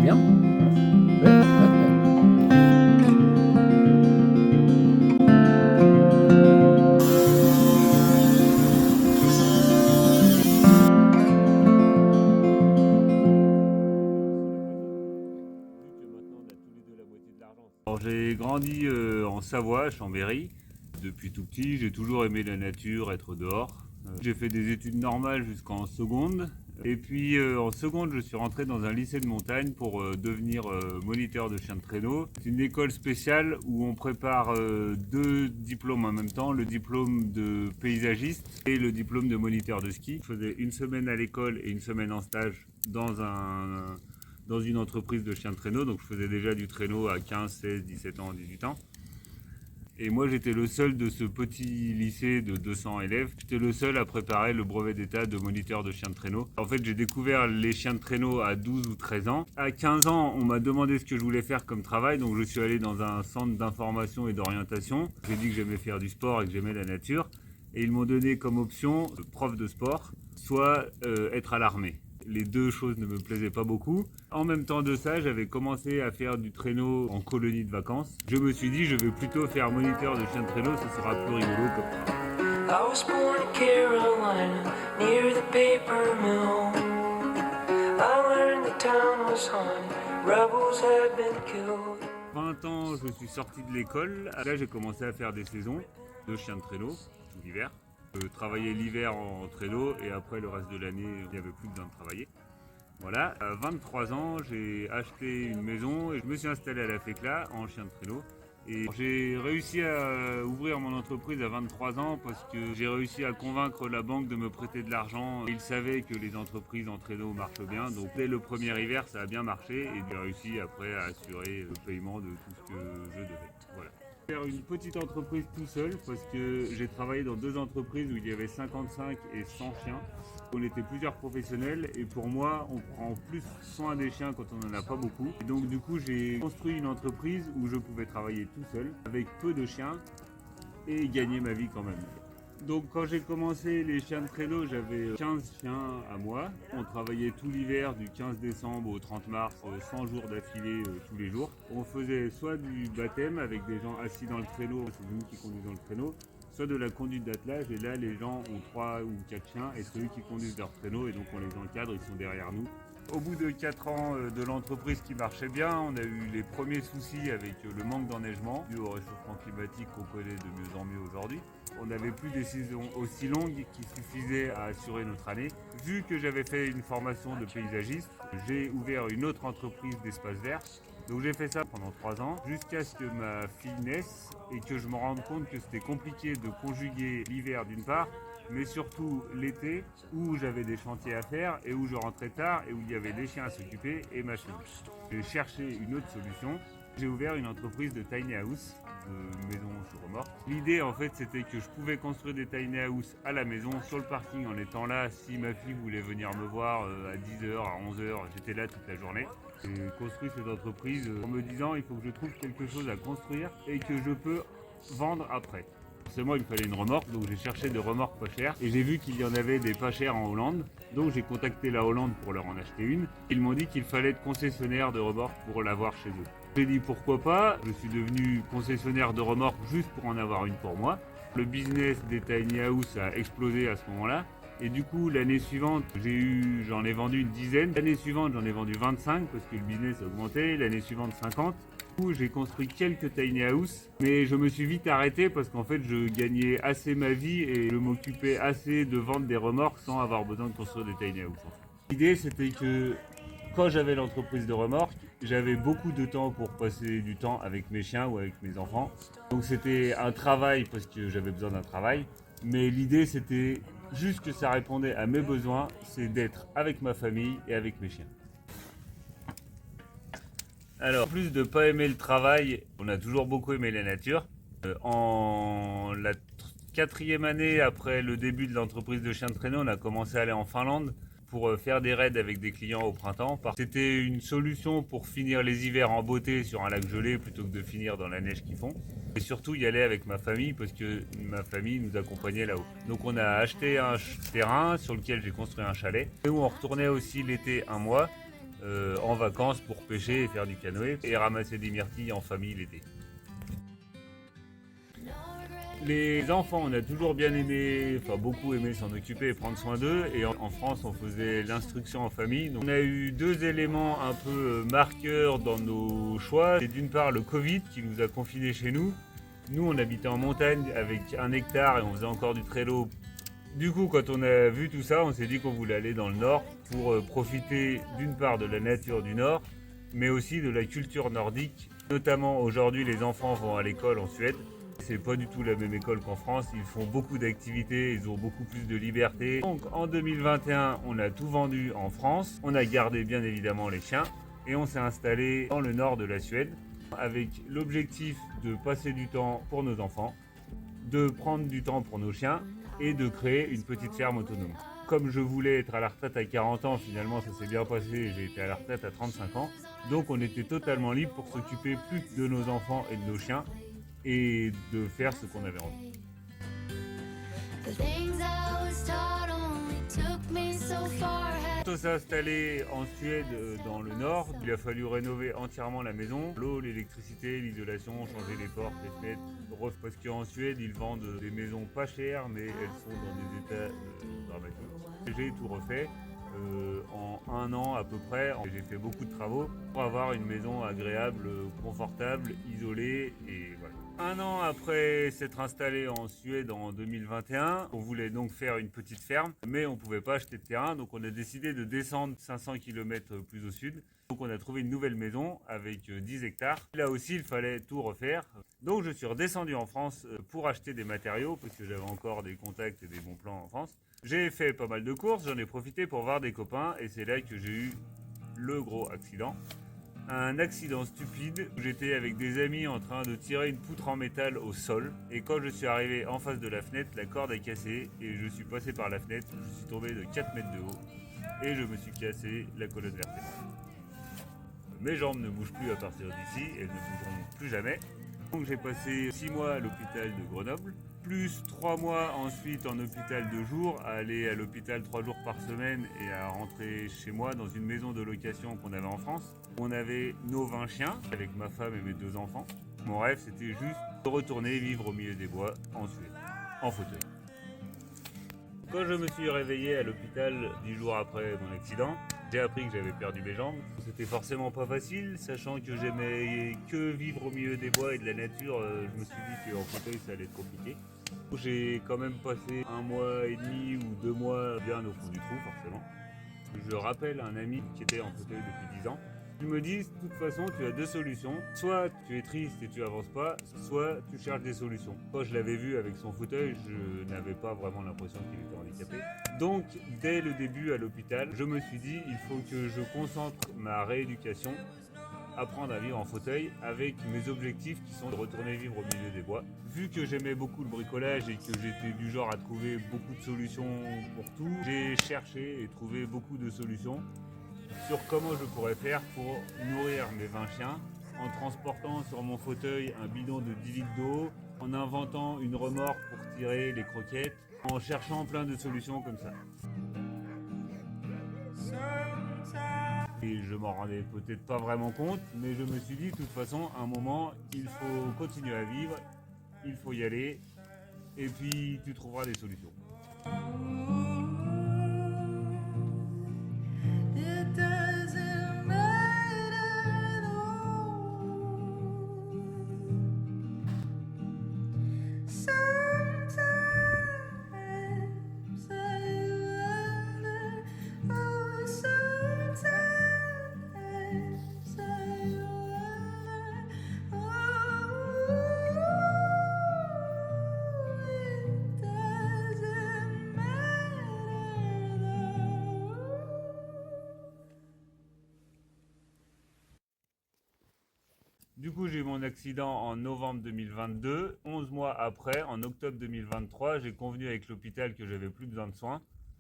c'est bien. Ouais. Alors, j'ai grandi en Savoie, à Chambéry. Depuis tout petit, j'ai toujours aimé la nature, être dehors. J'ai fait des études normales jusqu'en seconde. Et puis en seconde, je suis rentré dans un lycée de montagne pour devenir moniteur de chien de traîneau. C'est une école spéciale où on prépare deux diplômes en même temps, le diplôme de paysagiste et le diplôme de moniteur de ski. Je faisais une semaine à l'école et une semaine en stage dans une entreprise de chiens de traîneau. Donc je faisais déjà du traîneau à 15, 16, 17 ans, 18 ans. Et moi, j'étais le seul de ce petit lycée de 200 élèves. J'étais le seul à préparer le brevet d'état de moniteur de chien de traîneau. En fait, j'ai découvert les chiens de traîneau à 12 ou 13 ans. À 15 ans, on m'a demandé ce que je voulais faire comme travail. Donc, je suis allé dans un centre d'information et d'orientation. J'ai dit que j'aimais faire du sport et que j'aimais la nature. Et ils m'ont donné comme option prof de sport, soit être à l'armée. Les deux choses ne me plaisaient pas beaucoup. En même temps de ça, j'avais commencé à faire du traîneau en colonie de vacances. Je me suis dit, je vais plutôt faire moniteur de chien de traîneau, ce sera plus rigolo comme travail. I was born in Carolina, near the paper mill. I learned the town was haunted, rebels had been killed. 20 ans, je suis sorti de l'école. Là, j'ai commencé à faire des saisons de chien de traîneau tout l'hiver. Je travaillais l'hiver en traîneau et après le reste de l'année, il n'y avait plus besoin de travailler. Voilà, à 23 ans, j'ai acheté une maison et je me suis installé à la Fécla en chien de traîneau. Et j'ai réussi à ouvrir mon entreprise à 23 ans parce que j'ai réussi à convaincre la banque de me prêter de l'argent. Ils savaient que les entreprises en traîneau marchent bien, donc dès le premier hiver, ça a bien marché et j'ai réussi après à assurer le paiement de tout ce que je devais. Voilà. Faire une petite entreprise tout seul parce que j'ai travaillé dans deux entreprises où il y avait 55 et 100 chiens. On était plusieurs professionnels et pour moi on prend plus soin des chiens quand on n'en a pas beaucoup. Et donc du coup j'ai construit une entreprise où je pouvais travailler tout seul avec peu de chiens et gagner ma vie quand même. Donc quand j'ai commencé les chiens de traîneau, j'avais 15 chiens à moi. On travaillait tout l'hiver du 15 décembre au 30 mars, 100 jours d'affilée tous les jours. On faisait soit du baptême avec des gens assis dans le traîneau, c'est nous qui conduisons le traîneau, soit de la conduite d'attelage et là les gens ont 3 ou 4 chiens et c'est eux qui conduisent leur traîneau et donc on les encadre, ils sont derrière nous. Au bout de 4 ans de l'entreprise qui marchait bien, on a eu les premiers soucis avec le manque d'enneigement dû au réchauffement climatique qu'on connaît de mieux en mieux aujourd'hui. On n'avait plus des saisons aussi longues qui suffisaient à assurer notre année. Vu que j'avais fait une formation de paysagiste, j'ai ouvert une autre entreprise d'espace vert. Donc j'ai fait ça pendant 3 ans jusqu'à ce que ma fille naisse et que je me rende compte que c'était compliqué de conjuguer l'hiver d'une part, mais surtout l'été où j'avais des chantiers à faire et où je rentrais tard et où il y avait des chiens à s'occuper et ma fille. J'ai cherché une autre solution. J'ai ouvert une entreprise de tiny house, de maison sur remorque. L'idée en fait c'était que je pouvais construire des tiny house à la maison, sur le parking en étant là. Si ma fille voulait venir me voir à 10h, à 11h, j'étais là toute la journée. J'ai construit cette entreprise en me disant il faut que je trouve quelque chose à construire et que je peux vendre après. Forcément, il me fallait une remorque, donc j'ai cherché des remorques pas chères et j'ai vu qu'il y en avait des pas chères en Hollande. Donc j'ai contacté la Hollande pour leur en acheter une. Ils m'ont dit qu'il fallait être concessionnaire de remorques pour l'avoir chez eux. J'ai dit pourquoi pas, je suis devenu concessionnaire de remorques juste pour en avoir une pour moi. Le business des tiny house a explosé à ce moment-là. Et du coup, l'année suivante, j'en ai vendu une dizaine. L'année suivante, j'en ai vendu 25 parce que le business a augmenté. L'année suivante, 50. J'ai construit quelques tiny house, mais je me suis vite arrêté parce qu'en fait je gagnais assez ma vie et je m'occupais assez de vendre des remorques sans avoir besoin de construire des tiny house. L'idée c'était que quand j'avais l'entreprise de remorques, j'avais beaucoup de temps pour passer du temps avec mes chiens ou avec mes enfants. Donc c'était un travail parce que j'avais besoin d'un travail, mais l'idée c'était juste que ça répondait à mes besoins, c'est d'être avec ma famille et avec mes chiens. Alors, en plus de ne pas aimer le travail, on a toujours beaucoup aimé la nature. En la 4e année après le début de l'entreprise de chiens de traîneau, on a commencé à aller en Finlande pour faire des raids avec des clients au printemps. C'était une solution pour finir les hivers en beauté sur un lac gelé plutôt que de finir dans la neige qu'ils font. Et surtout y aller avec ma famille parce que ma famille nous accompagnait là-haut. Donc on a acheté un terrain sur lequel j'ai construit un chalet et où on retournait aussi l'été un mois. en vacances pour pêcher et faire du canoë et ramasser des myrtilles en famille l'été. Les enfants, on a toujours bien aimé, enfin beaucoup aimé s'en occuper et prendre soin d'eux. Et en France, on faisait l'instruction en famille. Donc, on a eu deux éléments un peu marqueurs dans nos choix. C'est d'une part le Covid qui nous a confinés chez nous. Nous, on habitait en montagne avec 1 hectare et on faisait encore du traîneau. Du coup, quand on a vu tout ça, on s'est dit qu'on voulait aller dans le nord pour profiter d'une part de la nature du nord, mais aussi de la culture nordique. Notamment aujourd'hui, les enfants vont à l'école en Suède. C'est pas du tout la même école qu'en France, ils font beaucoup d'activités, ils ont beaucoup plus de liberté. Donc en 2021, on a tout vendu en France, on a gardé bien évidemment les chiens et on s'est installé dans le nord de la Suède avec l'objectif de passer du temps pour nos enfants, de prendre du temps pour nos chiens et de créer une petite ferme autonome. Comme je voulais être à la retraite à 40 ans, finalement ça s'est bien passé, j'ai été à la retraite à 35 ans. Donc on était totalement libre pour s'occuper plus de nos enfants et de nos chiens et de faire ce qu'on avait envie. Quand on s'est installé en Suède, dans le nord, il a fallu rénover entièrement la maison. L'eau, l'électricité, l'isolation, changer les portes, les fenêtres. Parce qu'en Suède, ils vendent des maisons pas chères, mais elles sont dans des états dramatiques. J'ai tout refait. En 1 an à peu près, j'ai fait beaucoup de travaux pour avoir une maison agréable, confortable, isolée et voilà. 1 an après s'être installé en Suède en 2021, on voulait donc faire une petite ferme, mais on ne pouvait pas acheter de terrain, donc on a décidé de descendre 500 km plus au sud. Donc on a trouvé une nouvelle maison avec 10 hectares. Là aussi, il fallait tout refaire. Donc je suis redescendu en France pour acheter des matériaux, parce que j'avais encore des contacts et des bons plans en France. J'ai fait pas mal de courses, j'en ai profité pour voir des copains, et c'est là que j'ai eu le gros accident. Un accident stupide où j'étais avec des amis en train de tirer une poutre en métal au sol, et quand je suis arrivé en face de la fenêtre, la corde a cassé et je suis passé par la fenêtre, je suis tombé de 4 mètres de haut et je me suis cassé la colonne vertébrale. Mes jambes ne bougent plus à partir d'ici, elles ne bougeront plus jamais. Donc j'ai passé 6 mois à l'hôpital de Grenoble, plus 3 mois ensuite en hôpital de jour, à aller à l'hôpital 3 jours par semaine et à rentrer chez moi dans une maison de location qu'on avait en France. On avait nos 20 chiens avec ma femme et mes 2 enfants. Mon rêve c'était juste de retourner vivre au milieu des bois en Suède, en fauteuil. Quand je me suis réveillé à l'hôpital 10 jours après mon accident, j'ai appris que j'avais perdu mes jambes. C'était forcément pas facile, sachant que j'aimais que vivre au milieu des bois et de la nature. Je me suis dit qu'en fauteuil ça allait être compliqué. J'ai quand même passé 1 mois et demi ou 2 mois bien au fond du trou forcément. Je rappelle un ami qui était en fauteuil depuis 10 ans. Il me dit, de toute façon, tu as 2 solutions. Soit tu es triste et tu avances pas, soit tu cherches des solutions. Quand je l'avais vu avec son fauteuil, je n'avais pas vraiment l'impression qu'il était handicapé. Donc, dès le début à l'hôpital, je me suis dit, il faut que je concentre ma rééducation, apprendre à vivre en fauteuil, avec mes objectifs qui sont de retourner vivre au milieu des bois. Vu que j'aimais beaucoup le bricolage et que j'étais du genre à trouver beaucoup de solutions pour tout, j'ai cherché et trouvé beaucoup de solutions sur comment je pourrais faire pour nourrir mes 20 chiens en transportant sur mon fauteuil un bidon de 10 litres d'eau, en inventant une remorque pour tirer les croquettes, en cherchant plein de solutions comme ça. Et je m'en rendais peut-être pas vraiment compte, mais je me suis dit de toute façon, à un moment, il faut continuer à vivre, il faut y aller, et puis tu trouveras des solutions. Du coup, j'ai eu mon accident en novembre 2022. 11 mois après, en octobre 2023, j'ai convenu avec l'hôpital que j'avais plus besoin de soins.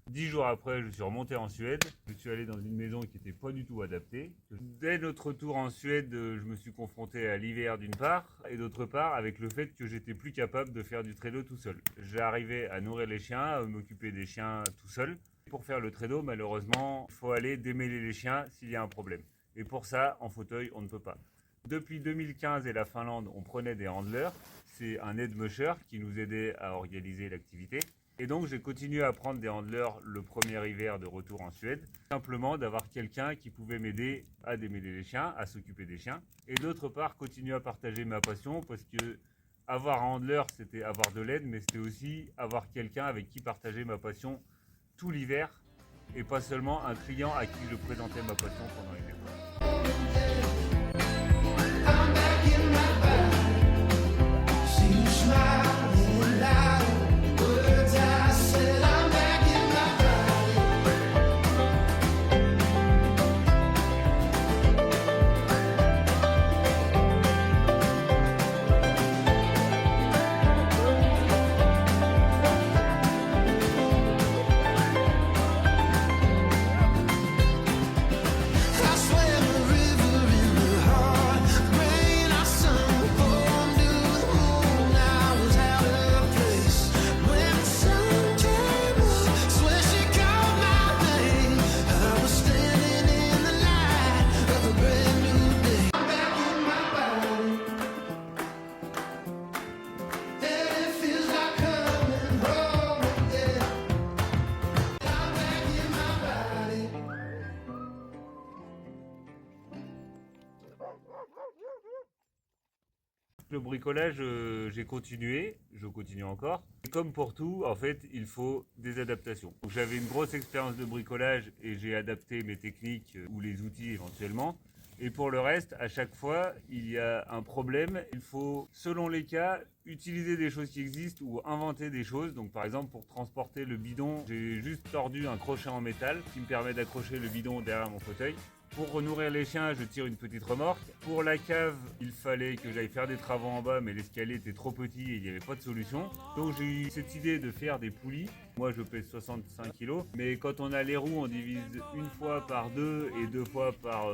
10 jours après, je suis remonté en Suède. Je suis allé dans une maison qui n'était pas du tout adaptée. Dès notre retour en Suède, je me suis confronté à l'hiver d'une part, et d'autre part avec le fait que j'étais plus capable de faire du traîneau tout seul. J'arrivais à nourrir les chiens, à m'occuper des chiens tout seul. Pour faire le traîneau, malheureusement, il faut aller démêler les chiens s'il y a un problème. Et pour ça, en fauteuil, on ne peut pas. Depuis 2015 et la Finlande, on prenait des handlers. C'est un aide-musher qui nous aidait à organiser l'activité. Et donc, j'ai continué à prendre des handlers le premier hiver de retour en Suède. Simplement d'avoir quelqu'un qui pouvait m'aider à démêler les chiens, à s'occuper des chiens. Et d'autre part, continuer à partager ma passion parce que avoir un handler, c'était avoir de l'aide, mais c'était aussi avoir quelqu'un avec qui partager ma passion tout l'hiver et pas seulement un client à qui je présentais ma passion pendant l'hiver. Le bricolage, j'ai continué, je continue encore. Et comme pour tout, en fait, il faut des adaptations. Donc, j'avais une grosse expérience de bricolage et j'ai adapté mes techniques ou les outils éventuellement. Et pour le reste, à chaque fois, il y a un problème. Il faut, selon les cas, utiliser des choses qui existent ou inventer des choses. Donc par exemple, pour transporter le bidon, j'ai juste tordu un crochet en métal qui me permet d'accrocher le bidon derrière mon fauteuil. Pour nourrir les chiens, je tire une petite remorque. Pour la cave, il fallait que j'aille faire des travaux en bas, mais l'escalier était trop petit et il n'y avait pas de solution. Donc j'ai eu cette idée de faire des poulies. Moi, je pèse 65 kg, mais quand on a les roues, on divise une fois par 2 et 2 fois par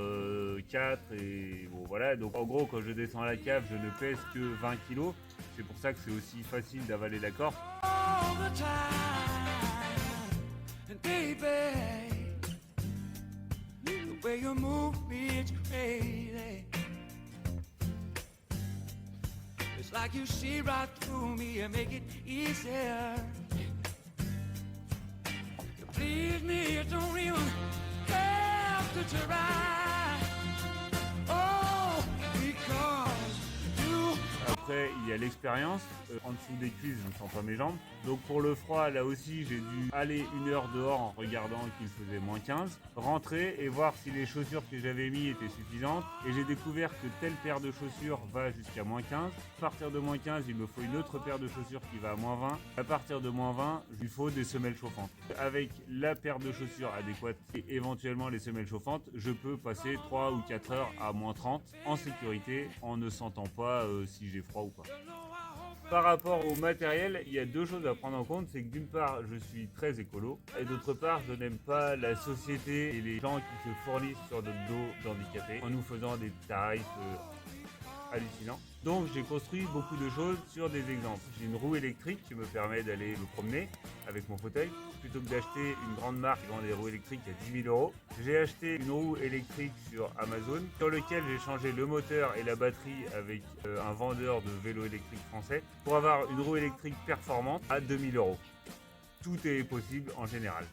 4. Et bon, voilà. Donc en gros, quand je descends à la cave, je ne pèse que 20 kg. C'est pour ça que c'est aussi facile d'avaler la corde. Way you move me, it's crazy. It's like you see right through me and make it easier. You please me, you don't even have to try. Oh, because you. Après, il y a l'expérience. En dessous des cuisses, je ne sens pas mes jambes. Donc pour le froid, là aussi, j'ai dû aller 1 heure dehors en regardant qu'il faisait moins 15, rentrer et voir si les chaussures que j'avais mis étaient suffisantes. Et j'ai découvert que telle paire de chaussures va jusqu'à moins 15. À partir de moins 15, il me faut une autre paire de chaussures qui va à moins 20. À partir de moins 20, il faut des semelles chauffantes. Avec la paire de chaussures adéquate et éventuellement les semelles chauffantes, je peux passer 3 ou 4 heures à moins 30 en sécurité, en ne sentant pas si j'ai froid ou pas. Par rapport au matériel, il y a deux choses à prendre en compte, c'est que d'une part, je suis très écolo, et d'autre part, je n'aime pas la société et les gens qui se fournissent sur notre dos d'handicapés en nous faisant des tarifs hallucinants. Donc j'ai construit beaucoup de choses sur des exemples. J'ai une roue électrique qui me permet d'aller me promener avec mon fauteuil. Plutôt que d'acheter une grande marque qui vend des roues électriques à 10 000 €, j'ai acheté une roue électrique sur Amazon sur lequel j'ai changé le moteur et la batterie avec un vendeur de vélos électriques français pour avoir une roue électrique performante à 2 000 €. Tout est possible en général.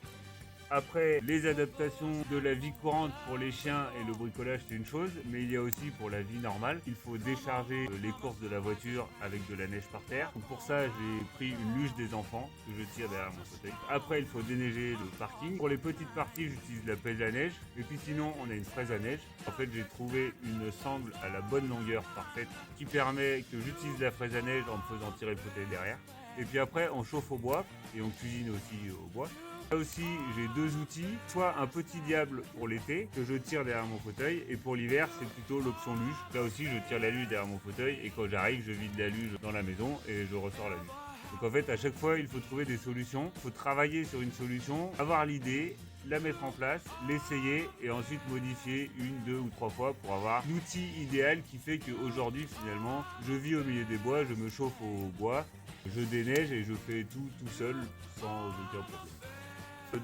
Après, les adaptations de la vie courante pour les chiens et le bricolage, c'est une chose, mais il y a aussi pour la vie normale. Il faut décharger les courses de la voiture avec de la neige par terre. Donc pour ça, j'ai pris une luge des enfants que je tire derrière mon fauteuil. Après, il faut déneiger le parking. Pour les petites parties, j'utilise la pelle à neige. Et puis sinon, on a une fraise à neige. En fait, j'ai trouvé une sangle à la bonne longueur parfaite qui permet que j'utilise la fraise à neige en me faisant tirer le fauteuil derrière. Et puis après, on chauffe au bois et on cuisine aussi au bois. Là aussi, j'ai deux outils, soit un petit diable pour l'été que je tire derrière mon fauteuil, et pour l'hiver, c'est plutôt l'option luge. Là aussi, je tire la luge derrière mon fauteuil et quand j'arrive, je vide la luge dans la maison et je ressors la luge. Donc en fait, à chaque fois, il faut trouver des solutions, il faut travailler sur une solution, avoir l'idée, la mettre en place, l'essayer et ensuite modifier 1, 2 ou 3 fois pour avoir l'outil idéal qui fait qu'aujourd'hui, finalement, je vis au milieu des bois, je me chauffe au bois, je déneige et je fais tout seul sans aucun problème.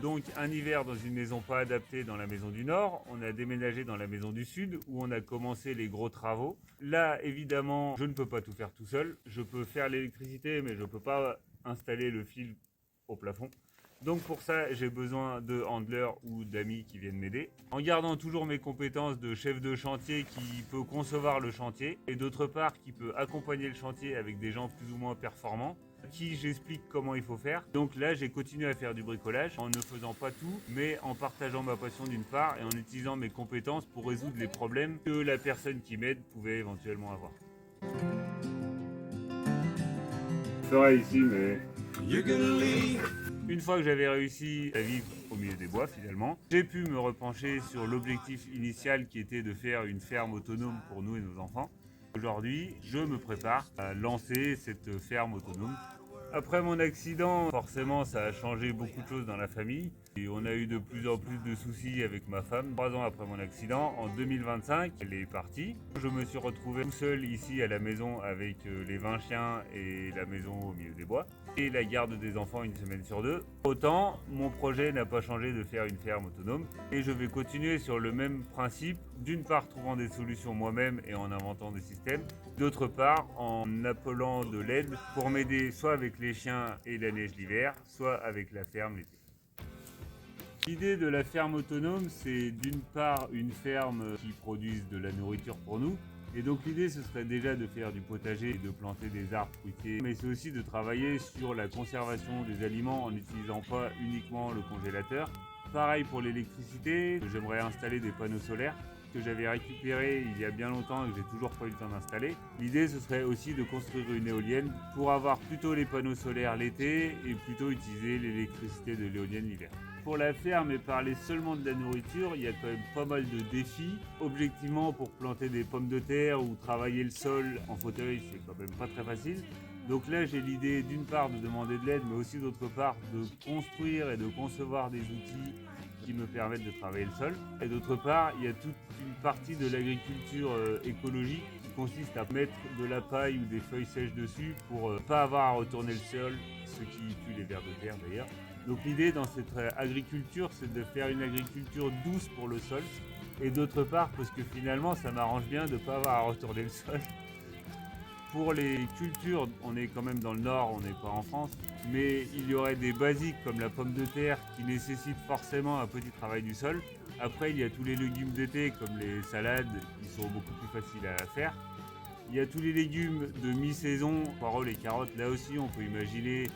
Donc un hiver dans une maison pas adaptée dans la maison du Nord, on a déménagé dans la maison du Sud où on a commencé les gros travaux. Là évidemment je ne peux pas tout faire tout seul, je peux faire l'électricité mais je ne peux pas installer le fil au plafond. Donc pour ça j'ai besoin de handlers ou d'amis qui viennent m'aider. En gardant toujours mes compétences de chef de chantier qui peut concevoir le chantier et d'autre part qui peut accompagner le chantier avec des gens plus ou moins performants, à qui j'explique comment il faut faire. Donc là, j'ai continué à faire du bricolage en ne faisant pas tout, mais en partageant ma passion d'une part et en utilisant mes compétences pour résoudre les problèmes que la personne qui m'aide pouvait éventuellement avoir. Je ferai ici, mais... Une fois que j'avais réussi à vivre au milieu des bois finalement, j'ai pu me repencher sur l'objectif initial qui était de faire une ferme autonome pour nous et nos enfants. Aujourd'hui, je me prépare à lancer cette ferme autonome. Après mon accident, forcément, ça a changé beaucoup de choses dans la famille. Et on a eu de plus en plus de soucis avec ma femme. 3 ans après mon accident, en 2025, elle est partie. Je me suis retrouvé tout seul ici à la maison avec les 20 chiens et la maison au milieu des bois. Et la garde des enfants une semaine sur 2. Autant, mon projet n'a pas changé de faire une ferme autonome. Et je vais continuer sur le même principe, d'une part trouvant des solutions moi-même et en inventant des systèmes. D'autre part, en appelant de l'aide pour m'aider soit avec les chiens et la neige l'hiver, soit avec la ferme l'été. L'idée de la ferme autonome, c'est d'une part une ferme qui produise de la nourriture pour nous. Et donc l'idée, ce serait déjà de faire du potager et de planter des arbres fruitiers. Mais c'est aussi de travailler sur la conservation des aliments en n'utilisant pas uniquement le congélateur. Pareil pour l'électricité, j'aimerais installer des panneaux solaires que j'avais récupéré il y a bien longtemps et que j'ai toujours pas eu le temps d'installer. L'idée ce serait aussi de construire une éolienne pour avoir plutôt les panneaux solaires l'été et plutôt utiliser l'électricité de l'éolienne l'hiver. Pour la ferme et parler seulement de la nourriture, il y a quand même pas mal de défis. Objectivement, pour planter des pommes de terre ou travailler le sol en fauteuil, c'est quand même pas très facile. Donc là, j'ai l'idée d'une part de demander de l'aide, mais aussi d'autre part de construire et de concevoir des outils qui me permettent de travailler le sol. Et d'autre part, il y a toute une partie de l'agriculture écologique qui consiste à mettre de la paille ou des feuilles sèches dessus pour pas avoir à retourner le sol, ce qui tue les vers de terre d'ailleurs. Donc l'idée dans cette agriculture, c'est de faire une agriculture douce pour le sol. Et d'autre part, parce que finalement, ça m'arrange bien de ne pas avoir à retourner le sol. Pour les cultures, on est quand même dans le nord, on n'est pas en France, mais il y aurait des basiques comme la pomme de terre qui nécessitent forcément un petit travail du sol. Après, il y a tous les légumes d'été comme les salades qui sont beaucoup plus faciles à faire. Il y a tous les légumes de mi-saison, poireaux, les carottes, là aussi on peut imaginer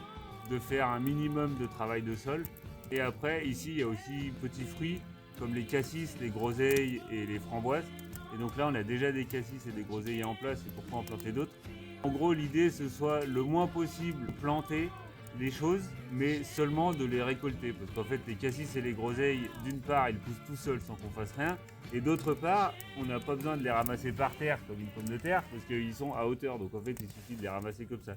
de faire un minimum de travail de sol. Et après, ici, il y a aussi petits fruits comme les cassis, les groseilles et les framboises. Et donc là, on a déjà des cassis et des groseilles en place, et pourquoi en planter d'autres? En gros, l'idée, ce soit le moins possible planter les choses, mais seulement de les récolter. Parce qu'en fait, les cassis et les groseilles, d'une part, ils poussent tout seuls sans qu'on fasse rien. Et d'autre part, on n'a pas besoin de les ramasser par terre comme une pomme de terre, parce qu'ils sont à hauteur. Donc en fait, il suffit de les ramasser comme ça.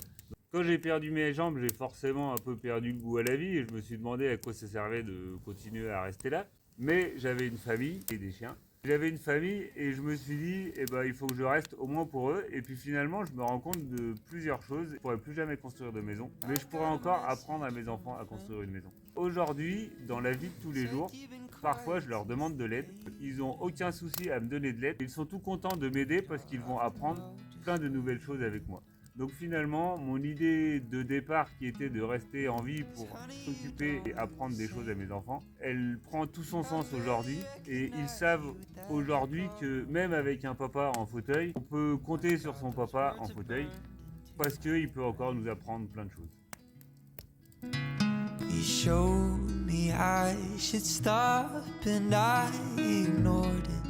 Quand j'ai perdu mes jambes, j'ai forcément un peu perdu le goût à la vie, et je me suis demandé à quoi ça servait de continuer à rester là. Mais j'avais une famille et des chiens. J'avais une famille et je me suis dit, il faut que je reste au moins pour eux. Et puis finalement, je me rends compte de plusieurs choses. Je ne pourrais plus jamais construire de maison, mais je pourrais encore apprendre à mes enfants à construire une maison. Aujourd'hui, dans la vie de tous les jours, parfois je leur demande de l'aide. Ils n'ont aucun souci à me donner de l'aide. Ils sont tout contents de m'aider parce qu'ils vont apprendre plein de nouvelles choses avec moi. Donc finalement, mon idée de départ qui était de rester en vie pour s'occuper et apprendre des choses à mes enfants, elle prend tout son sens aujourd'hui. Et ils savent aujourd'hui que même avec un papa en fauteuil, on peut compter sur son papa en fauteuil parce qu'il peut encore nous apprendre plein de choses. He showed me I should stop and I ignored it.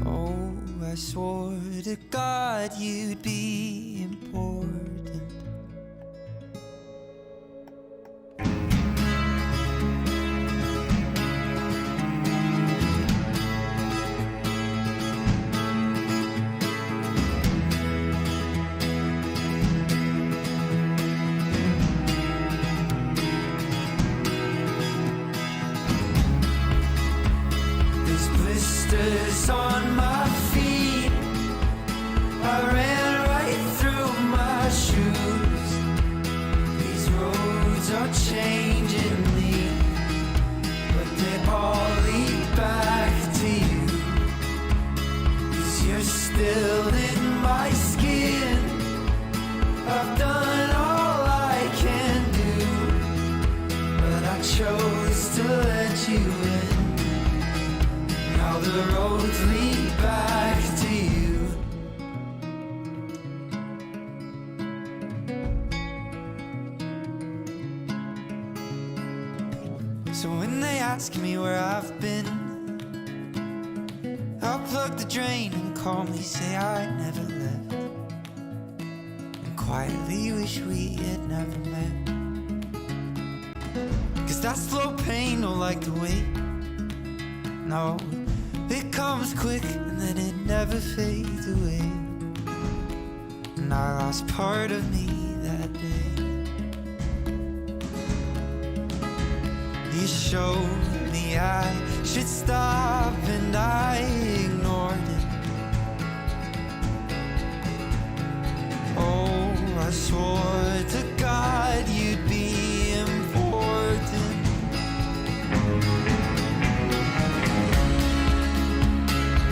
Oh, I swore to God you'd be important. There's blisters on my feet, I ran right through my shoes. These roads the roads lead back to you. So when they ask me where I've been, I'll plug the drain and calmly say I never left, and quietly wish we had never met. Cause that slow pain don't like to wait. No, it comes quick and then it never fades away. And I lost part of me that day. You showed me I should stop and I ignored it. Oh, I swore to God you'd be important.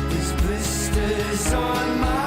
There's blisters on my